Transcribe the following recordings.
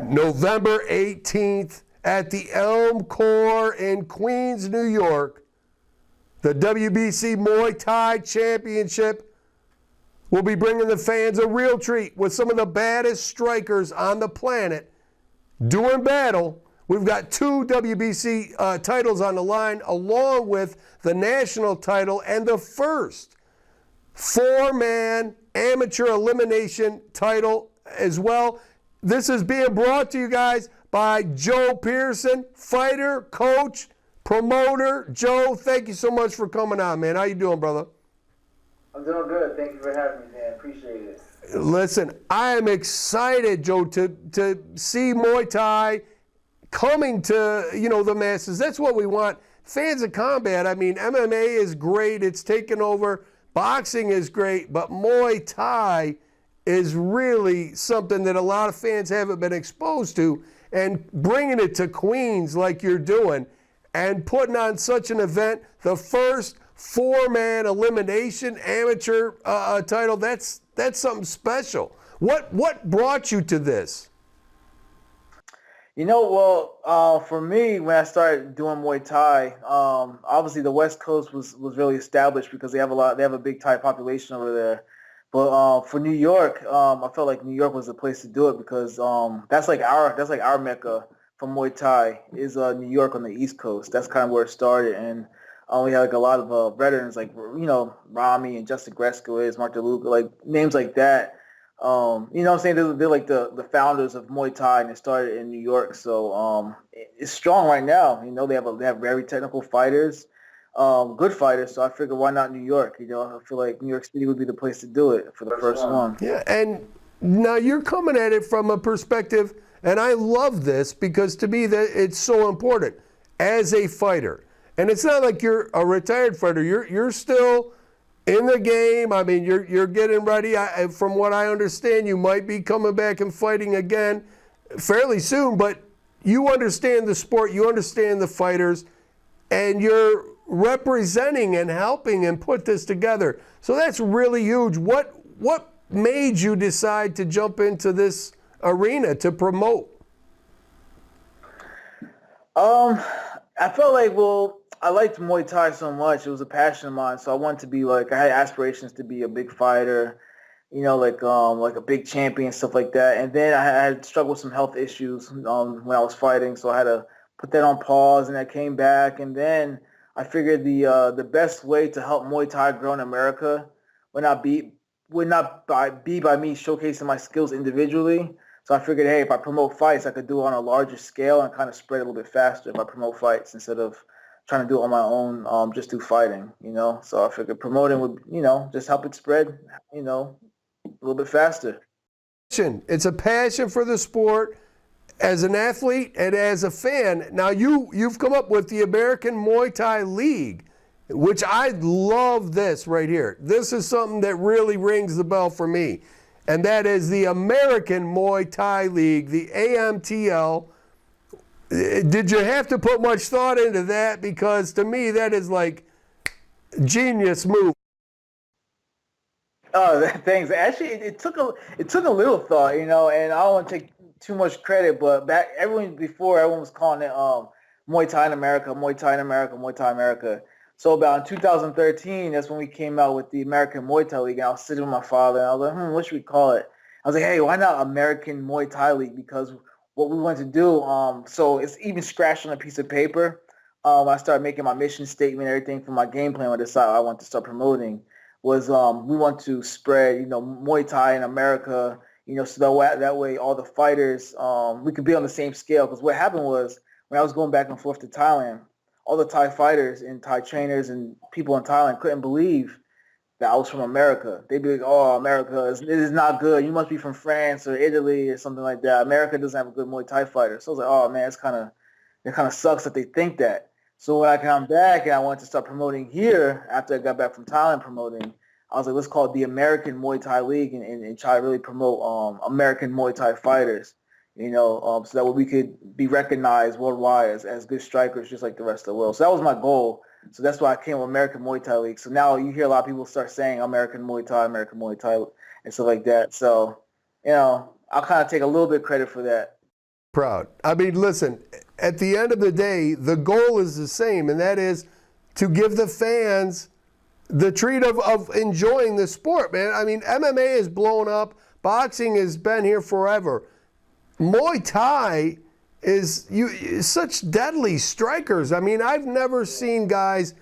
November 18th at the Elm Core in Queens, New York. The WBC Muay Thai Championship will be bringing the fans a real treat with some of the baddest strikers on the planet doing battle. We've got 2 WBC titles on the line, along with the national title and the first 4-man amateur elimination title as well. This is being brought to you guys by Joe Pearson, fighter, coach, promoter. Joe, thank you so much for coming on, man. How you doing, brother? I'm doing good. Thank you for having me, man. Appreciate it. Listen, I am excited, Joe, to see Muay Thai coming to, the masses. That's what we want. Fans of combat, I mean, MMA is great. It's taken over. Boxing is great, but Muay Thai is really something that a lot of fans haven't been exposed to. And bringing it to Queens like you're doing and putting on such an event, the first 4-man elimination amateur title, that's something special. What brought you to this? For me, when I started doing Muay Thai, obviously the West Coast was really established because they have a big Thai population over there. But for New York, I felt like New York was the place to do it because that's like our mecca for Muay Thai is New York on the East Coast. That's kind of where it started, and we had like a lot of veterans like Rami and Justin Gresko, Mark DeLuca, like names like that. What I'm saying? They're like the founders of Muay Thai, and it started in New York. So it's strong right now. They have very technical fighters, good fighters. So I figured, why not New York? I feel like New York City would be the place to do it for the first one. Yeah, and now you're coming at it from a perspective, and I love this because to me that it's so important as a fighter. And it's not like you're a retired fighter. You're still in the game. I mean, you're getting ready. From what I understand, you might be coming back and fighting again fairly soon, but you understand the sport, you understand the fighters, and you're representing and helping and put this together. So that's really huge. What made you decide to jump into this arena to promote? I felt like, I liked Muay Thai so much. It was a passion of mine. So I wanted to be I had aspirations to be a big fighter, like a big champion, stuff like that. And then I had struggled with some health issues when I was fighting. So I had to put that on pause, and I came back. And then I figured the best way to help Muay Thai grow in America would not be by me showcasing my skills individually. So I figured, hey, if I promote fights, I could do it on a larger scale and kind of spread a little bit faster if I promote fights instead of trying to do it on my own, just do fighting, So I figured promoting would, just help it spread, a little bit faster. It's a passion for the sport as an athlete and as a fan. Now you've come up with the American Muay Thai League, which I love this right here. This is something that really rings the bell for me. And that is the American Muay Thai League, the AMTL. Did you have to put much thought into that? Because to me, that is like genius move. Oh, thanks. Actually, it took a little thought, and I don't want to take too much credit, but everyone was calling it Muay Thai in America, Muay Thai in America, Muay Thai America. So about in 2013, that's when we came out with the American Muay Thai League. And I was sitting with my father, and I was like, what should we call it? I was like, hey, why not American Muay Thai League? Because what we want to do, so it's even scratched on a piece of paper. I started making my mission statement, everything for my game plan. When I decided I want to start promoting was we want to spread, Muay Thai in America, so that way all the fighters, we could be on the same scale. Because what happened was when I was going back and forth to Thailand, all the Thai fighters and Thai trainers and people in Thailand couldn't believe that I was from America. They'd be like, oh, America, it is not good. You must be from France or Italy or something like that. America doesn't have a good Muay Thai fighter. So I was like, oh, man, it kind of sucks that they think that. So when I come back and I wanted to start promoting here after I got back from Thailand promoting, I was like, let's call it the American Muay Thai League and try to really promote American Muay Thai fighters. So that way we could be recognized worldwide as good strikers just like the rest of the world. So that was my goal. So that's why I came with American Muay Thai League. So now you hear a lot of people start saying American Muay Thai, and stuff like that. So, I'll kind of take a little bit of credit for that. Proud. I mean, listen, at the end of the day, the goal is the same, and that is to give the fans the treat of enjoying the sport, man. I mean, MMA is blown up. Boxing has been here forever. Muay Thai is such deadly strikers. I mean, I've never seen guys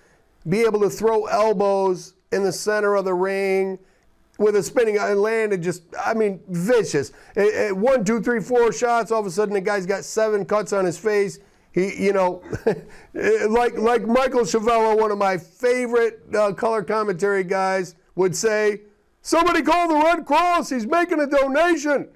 be able to throw elbows in the center of the ring with a spinning and land and just, I mean, vicious. 1, 2, 3, 4 shots. All of a sudden, the guy's got 7 cuts on his face. He, you know, like Michael Chavello, one of my favorite color commentary guys, would say, "Somebody call the Red Cross. He's making a donation,"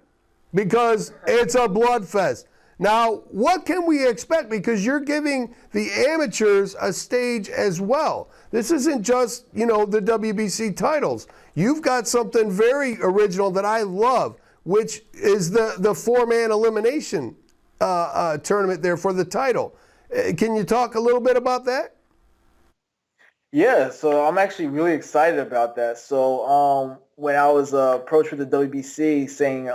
because it's a blood fest. Now, what can we expect? Because you're giving the amateurs a stage as well. This isn't just, you know, the WBC titles. You've got something very original that I love, which is the 4-man elimination tournament there for the title. Can you talk a little bit about that? Yeah, so I'm actually really excited about that. So when I was approached with the WBC saying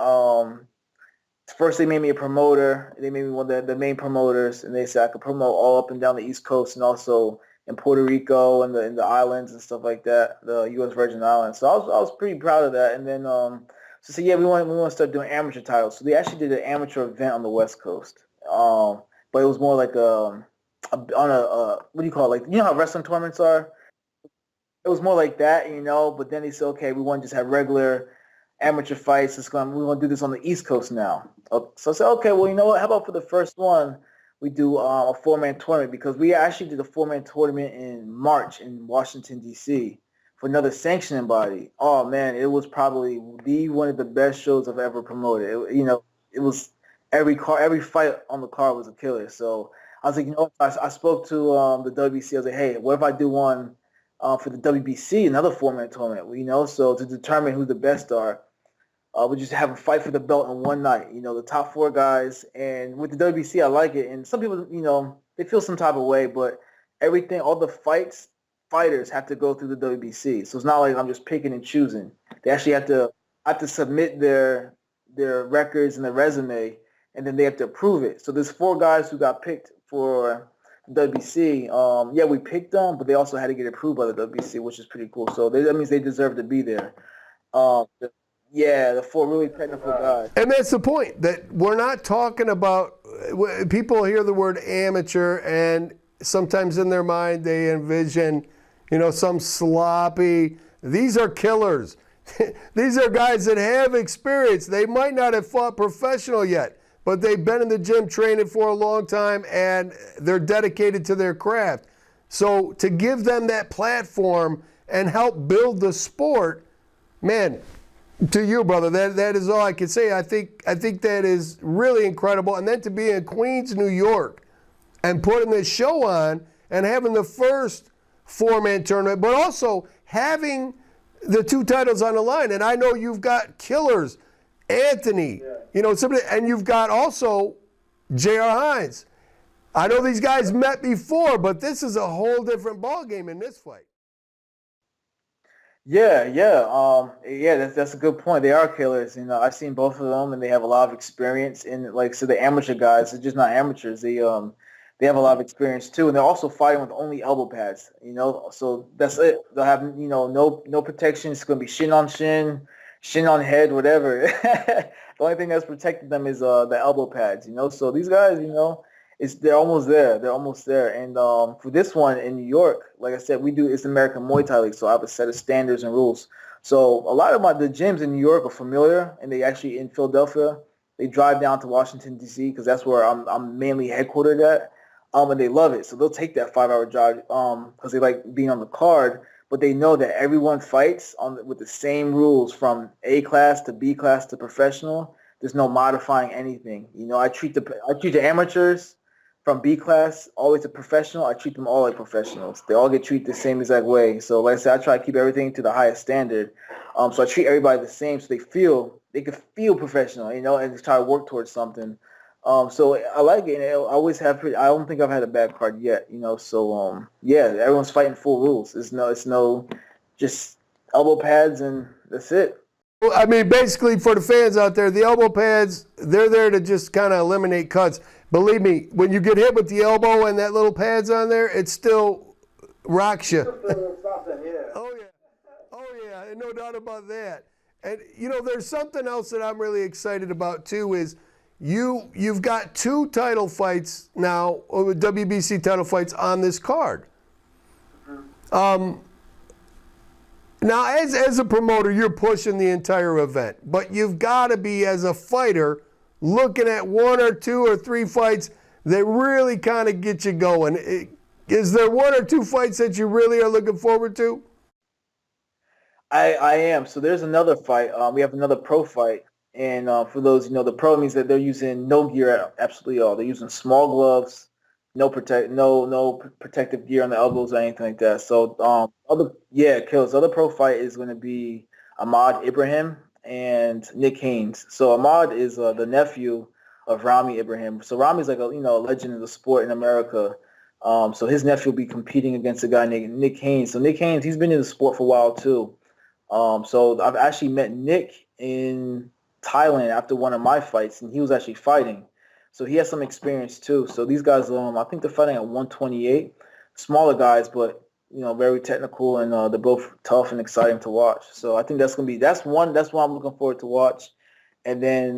first they made me a promoter, they made me one of the main promoters, and they said I could promote all up and down the East Coast and also in Puerto Rico and in the islands and stuff like that, the U.S. Virgin Islands. So I was pretty proud of that. And then so yeah, we want to start doing amateur titles. So they actually did an amateur event on the West Coast, but it was more like on a what do you call it? Like, you know how wrestling tournaments are? It was more like that, you know. But then they said, okay, we want to just have regular amateur fights. We want to do this on the East Coast now. So I said, okay, well, you know what? How about for the first one, we do a 4-man tournament, because we actually did a 4-man tournament in March in Washington, D.C. for another sanctioning body. Oh, man, it was probably one of the best shows I've ever promoted. It was every fight on the card was a killer. So I was like, you know what? I spoke to the WBC. I was like, hey, what if I do one for the WBC, another 4-man tournament? You know, so to determine who the best are. We just have a fight for the belt in one night. You know, the top 4 guys. And with the WBC, I like it. And some people, you know, they feel some type of way, but all the fighters have to go through the WBC. So it's not like I'm just picking and choosing. They actually have to submit their records and their resume, and then they have to approve it. So there's 4 guys who got picked for the WBC. Yeah, we picked them, but they also had to get approved by the WBC, which is pretty cool. So that means they deserve to be there. Yeah, the 4 really technical guys. And that's the point, that we're not talking about, people hear the word amateur and sometimes in their mind they envision, you know, some sloppy, these are killers. These are guys that have experience. They might not have fought professional yet, but they've been in the gym training for a long time and they're dedicated to their craft. So to give them that platform and help build the sport, man, to you, brother, that is all I can say. I think that is really incredible. And then to be in Queens, New York, and putting this show on and having the first 4-man tournament, but also having the 2 titles on the line. And I know you've got killers, Anthony, you know, somebody, and you've got also J.R. Hines. I know these guys met before, but this is a whole different ballgame in this fight. Yeah, that's a good point. They are killers. You know, I've seen both of them, and they have a lot of experience. And like, so the amateur guys, they're just not amateurs. They have a lot of experience too, and they're also fighting with only elbow pads. You know, so that's it. They'll have, you know, no protection. It's gonna be shin on shin, shin on head, whatever. The only thing that's protecting them is the elbow pads. You know, so these guys, you know, they're almost there. They're almost there. And for this one in New York, like I said, it's American Muay Thai League, so I have a set of standards and rules. So a lot of the gyms in New York are familiar, and they actually in Philadelphia. They drive down to Washington D.C. because that's where I'm mainly headquartered at, and they love it. So they'll take that 5-hour drive because they like being on the card. But they know that everyone fights with the same rules from A class to B class to professional. There's no modifying anything. You know, I treat the amateurs from B class always to professional. I treat them all like professionals. They all get treated the same exact way. So like I said, I try to keep everything to the highest standard. So I treat everybody the same, so they can feel professional, you know, and just try to work towards something. So I like it. And I always have. I don't think I've had a bad card yet, you know. So yeah, everyone's fighting full rules. It's no just elbow pads and that's it. I mean, basically for the fans out there, the elbow pads, they're there to just kind of eliminate cuts. Believe me, when you get hit with the elbow and that little pad's on there, it still rocks you. Oh, yeah. Oh, yeah, no doubt about that. And, there's something else that I'm really excited about, too, is you've got 2 title fights now, WBC title fights on this card. Now, as a promoter, you're pushing the entire event, but you've got to be, as a fighter, looking at 1 or 2 or 3 fights that really kind of get you going. Is there 1 or 2 fights that you really are looking forward to? I am. So there's another fight. We have another pro fight. And for those, the pro means that they're using no gear at absolutely all. They're using small gloves, no protective gear on the elbows or anything like that. So kills. The other pro fight is going to be Ahmad Ibrahim and Nick Haynes. So Ahmad is the nephew of Rami Ibrahim. So Rami's like a legend of the sport in America. So his nephew will be competing against a guy named Nick Haynes. So Nick Haynes, he's been in the sport for a while too. So I've actually met Nick in Thailand after one of my fights, and he was actually fighting. So he has some experience too. So these guys, I think they're fighting at 128. Smaller guys, but very technical, and they're both tough and exciting to watch. So I think that's what I'm looking forward to watch. And then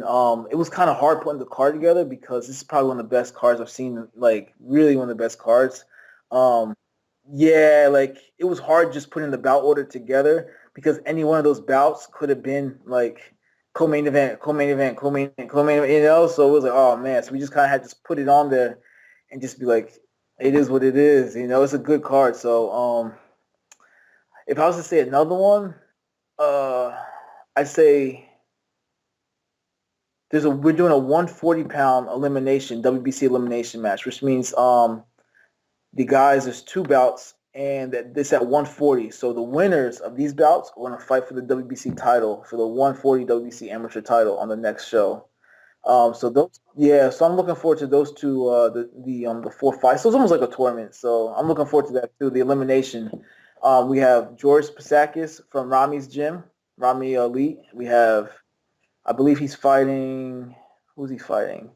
it was kind of hard putting the card together because this is probably one of the best cards I've seen, like really one of the best cards. Like it was hard just putting the bout order together because any one of those bouts could have been like co-main event. So it was like, oh man, so we just kind of had to put it on there and just be like, it is what it is. It's a good card. So if I was to say another one, I'd say we're doing a 140-pound WBC elimination match, which means the guys, there's 2 bouts, and this at 140. So the winners of these bouts are going to fight for the WBC title, for the 140 WBC amateur title on the next show. So I'm looking forward to those 2, the 4 fights. So it's almost like a tournament. So I'm looking forward to that too. The elimination. We have George Pasakis from Rami's gym, Rami Elite. We have, I believe he's fighting. Who's he fighting?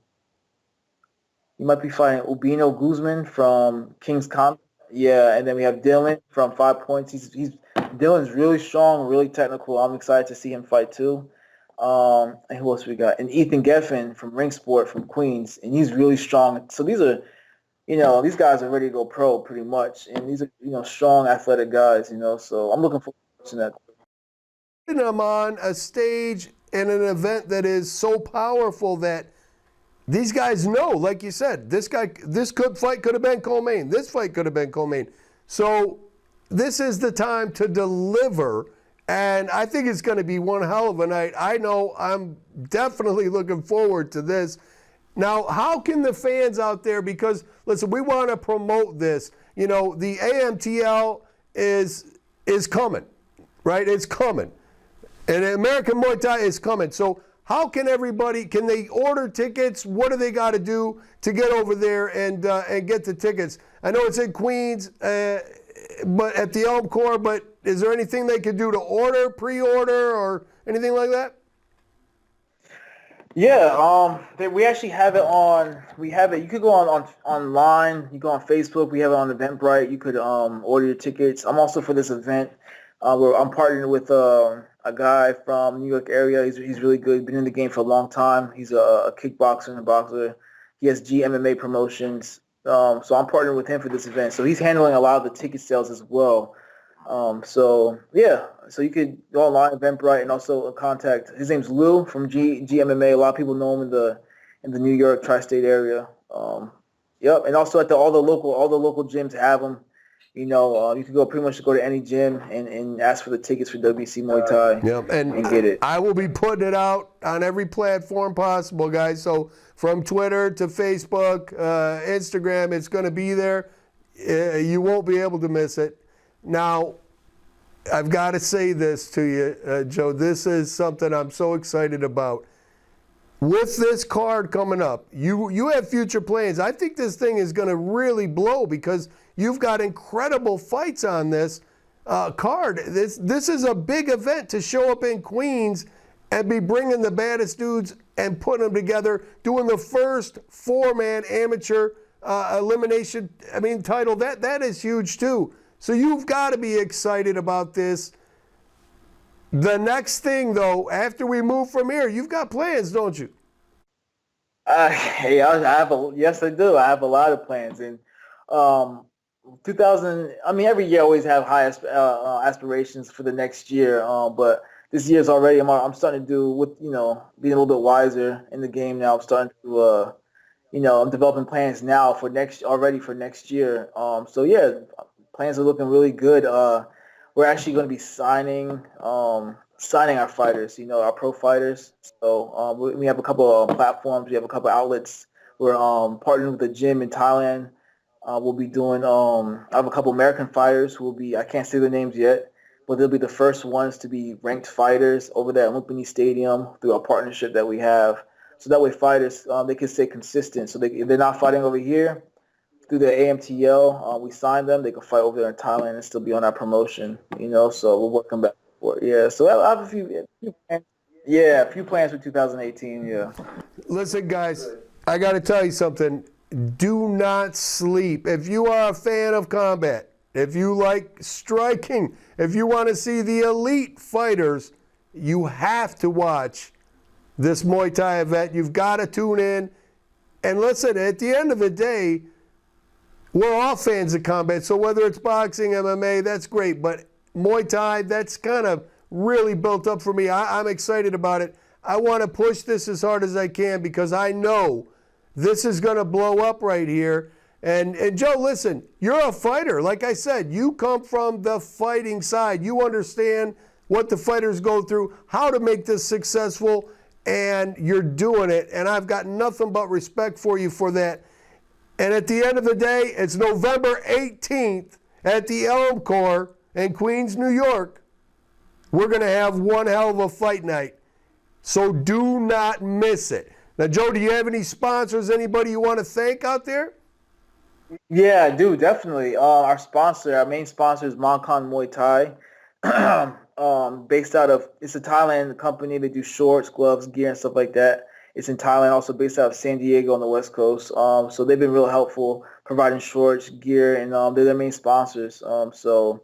He might be fighting Ubino Guzman from King's Combat. Yeah, and then we have Dylan from 5 Points. Dylan's really strong, really technical. I'm excited to see him fight too. And who else we got? And Ethan Geffen from Ring Sport from Queens, and he's really strong. So these are, these guys are ready to go pro pretty much, and these are strong, athletic guys. So I'm looking forward to watching that. Putting them on a stage in an event that is so powerful that these guys know, like you said, this fight could have been co-main. This fight could have been co-main. So this is the time to deliver, and I think it's going to be one hell of a night. I know I'm definitely looking forward to this. Now, how can the fans out there, because, listen, we want to promote this. The AMTL is coming, right? It's coming. And American Muay Thai is coming. So how can can they order tickets? What do they got to do to get over there and get the tickets? I know it's in Queens, but at the Elm Corps, but is there anything they could do to pre-order, or anything like that? Yeah, we actually have it on. We have it. You could go online. You go on Facebook. We have it on Eventbrite. You could order your tickets. I'm also for this event. Where I'm partnering with a guy from New York area. He's really good. Been in the game for a long time. He's a kickboxer and a boxer. He has GMMA promotions. So I'm partnering with him for this event. So he's handling a lot of the ticket sales as well. So you could go online, Eventbrite, and also contact. His name's Lou from GMMA. A lot of people know him in the New York tri-state area. And also at all the local gyms have them. You could pretty much go to any gym and ask for the tickets for WBC Muay Thai and get it. I will be putting it out on every platform possible, guys. So from Twitter to Facebook, Instagram, it's going to be there. You won't be able to miss it. Now, I've got to say this to you, Joe. This is something I'm so excited about. With this card coming up, you have future plans. I think this thing is going to really blow because you've got incredible fights on this card. This is a big event to show up in Queens and be bringing the baddest dudes and putting them together, doing the first 4-man amateur elimination, title. That is huge too. So you've got to be excited about this. The next thing, though, after we move from here, you've got plans, don't you? Hey, yes, I do. I have a lot of plans, and 2000. Every year I always have high aspirations for the next year. But this year's already. I'm starting to do with being a little bit wiser in the game now. I'm starting to I'm developing plans now for next year. So yeah, plans are looking really good. We're actually going to be signing our fighters, our pro fighters. So we have a couple of platforms. We have a couple of outlets. We're partnering with a gym in Thailand. We'll be doing. I have a couple American fighters who will be. I can't say their names yet, but they'll be the first ones to be ranked fighters over there at Lumpini Stadium through our partnership that we have. So that way, fighters they can stay consistent. So if they're not fighting over here through the AMTL, we sign them. They can fight over there in Thailand and still be on our promotion. So we're working back and forth. Yeah. So I have a few plans. Yeah, a few plans for 2018. Yeah. Listen, guys, I got to tell you something. Do not sleep. If you are a fan of combat, if you like striking, if you want to see the elite fighters, you have to watch this Muay Thai event. You've got to tune in. And listen, at the end of the day, we're all fans of combat. So whether it's boxing, MMA, that's great. But Muay Thai, that's kind of really built up for me. I'm excited about it. I want to push this as hard as I can because I know this is going to blow up right here. And Joe, listen, you're a fighter. Like I said, you come from the fighting side. You understand what the fighters go through, how to make this successful, and you're doing it. And I've got nothing but respect for you for that. And at the end of the day, it's November 18th at the Elm Corps in Queens, New York. We're going to have one hell of a fight night. So do not miss it. Now, Joe, do you have any sponsors, anybody you want to thank out there? Yeah, I do, definitely. Our main sponsor is Monkan Muay Thai. Based out of, it's a Thailand company. They do shorts, gloves, gear, and stuff like that. It's in Thailand, also based out of San Diego on the West Coast. So they've been real helpful providing shorts, gear, and they're their main sponsors. So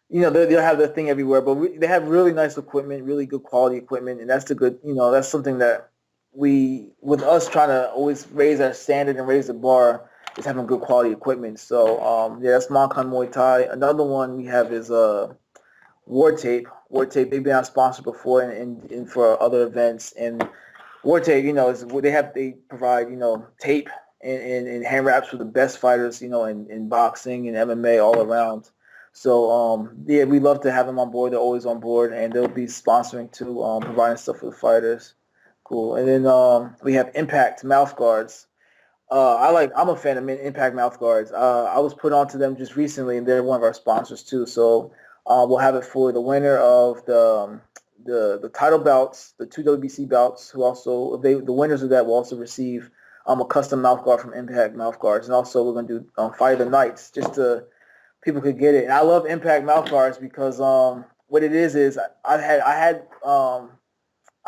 they'll have their thing everywhere, but they have really nice equipment, really good quality equipment, and that's that's something that with us trying to always raise our standard and raise the bar, is having good quality equipment. So that's Monkan Muay Thai. Another one we have is War Tape. War Tape, they've been our sponsor before and for other events. And War Tape, they provide tape and hand wraps for the best fighters, in boxing and MMA all around. So we love to have them on board. They're always on board, and they'll be sponsoring too, providing stuff for the fighters. Cool. And then we have Impact mouth guards. I'm a fan of Impact mouth guards. I was put onto them just recently, and they're one of our sponsors too. So we'll have it for the winner of the title bouts, the 2 WBC bouts. The winners of that will also receive a custom mouth guard from Impact mouth guards, and also we're going to do Fight of the Nights just to people could get it. And I love Impact mouth guards because what it is I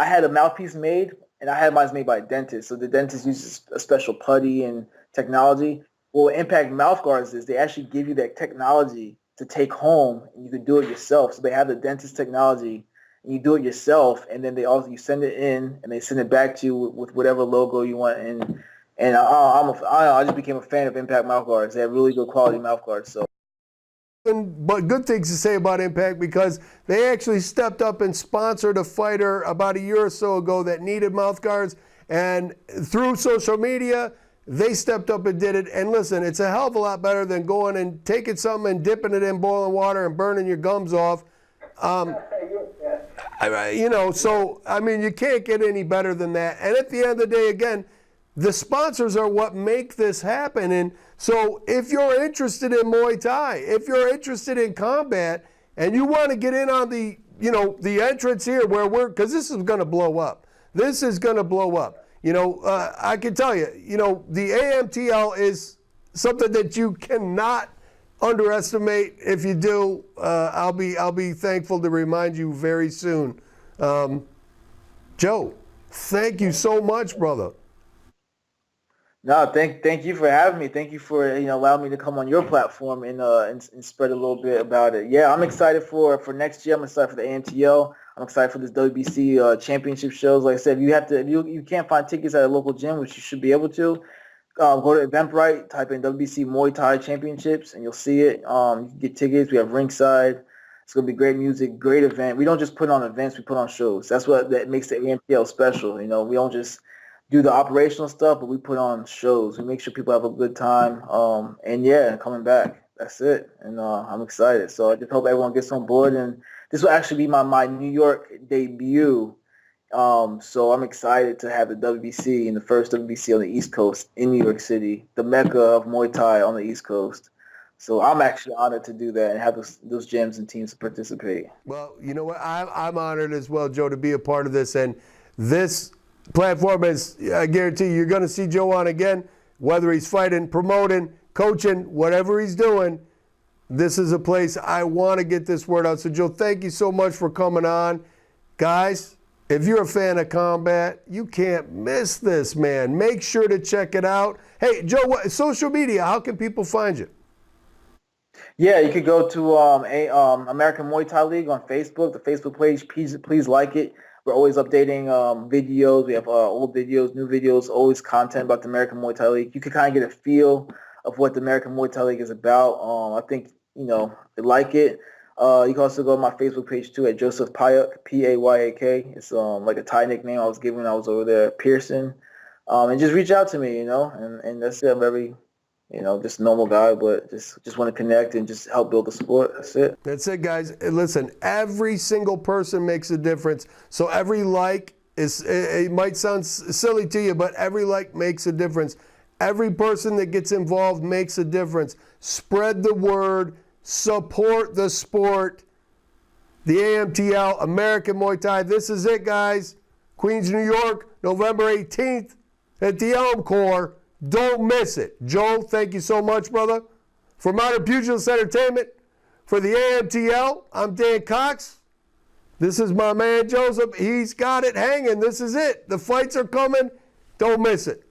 had a mouthpiece made, and I had mine made by a dentist. So the dentist uses a special putty and technology. Well, what Impact mouth guards is they actually give you that technology to take home, and you can do it yourself. So they have the dentist technology, and you do it yourself, and then you send it in, and they send it back to you with whatever logo you want. And I just became a fan of Impact mouth guards. They have really good quality mouth guards. So. But good things to say about Impact because they actually stepped up and sponsored a fighter about a year or so ago that needed mouth guards. And through social media, they stepped up and did it. And listen, it's a hell of a lot better than going and taking something and dipping it in boiling water and burning your gums off. You can't get any better than that. And at the end of the day, again, the sponsors are what make this happen. And so if you're interested in Muay Thai, if you're interested in combat, and you want to get in on the entrance here because this is going to blow up. This is going to blow up. I can tell you, the AMTL is something that you cannot underestimate. If you do, I'll be thankful to remind you very soon. Joe, thank you so much, brother. No, thank you for having me. Thank you for allowing me to come on your platform and spread a little bit about it. Yeah, I'm excited for next year. I'm excited for the AMTL. I'm excited for this WBC championship shows. Like I said, if you can't find tickets at a local gym, which you should be able to, go to Eventbrite, type in WBC Muay Thai Championships, and you'll see it. You can get tickets. We have ringside. It's gonna be great music, great event. We don't just put on events; we put on shows. That's what that makes the AMPL special. We don't just do the operational stuff, but we put on shows. We make sure people have a good time. And yeah, coming back. That's it. And I'm excited. So I just hope everyone gets on board. And this will actually be my New York debut. So I'm excited to have the WBC and the first WBC on the East Coast in New York City, the mecca of Muay Thai on the East Coast. So I'm actually honored to do that and have those gyms and teams to participate. Well, you know what? I'm honored as well, Joe, to be a part of this. And this platform is, I guarantee you're going to see Joe on again, whether he's fighting, promoting, coaching, whatever he's doing. This is a place I want to get this word out. So, Joe, thank you so much for coming on. Guys, if you're a fan of combat, you can't miss this, man. Make sure to check it out. Hey, Joe, social media, how can people find you? Yeah, you could go to American Muay Thai League on Facebook, the Facebook page. Please like it. We're always updating videos. We have old videos, new videos, always content about the American Muay Thai League. You can kind of get a feel of what the American Muay Thai League is about. I think, they like it. You can also go to my Facebook page, too, at Joseph Payak, P-A-Y-A-K. It's like a Thai nickname I was given when I was over there at Pearson. And just reach out to me, and that's it. I'm very... just a normal guy, but just want to connect and just help build the sport. That's it. That's it, guys. Listen, every single person makes a difference. So every like it might sound silly to you, but every like makes a difference. Every person that gets involved makes a difference. Spread the word. Support the sport. The AMTL, American Muay Thai. This is it, guys. Queens, New York, November 18th at the Elm Corps. Don't miss it. Joe, thank you so much, brother. For Modern Pugilist Entertainment, for the AMTL, I'm Dan Cox. This is my man, Joseph. He's got it hanging. This is it. The fights are coming. Don't miss it.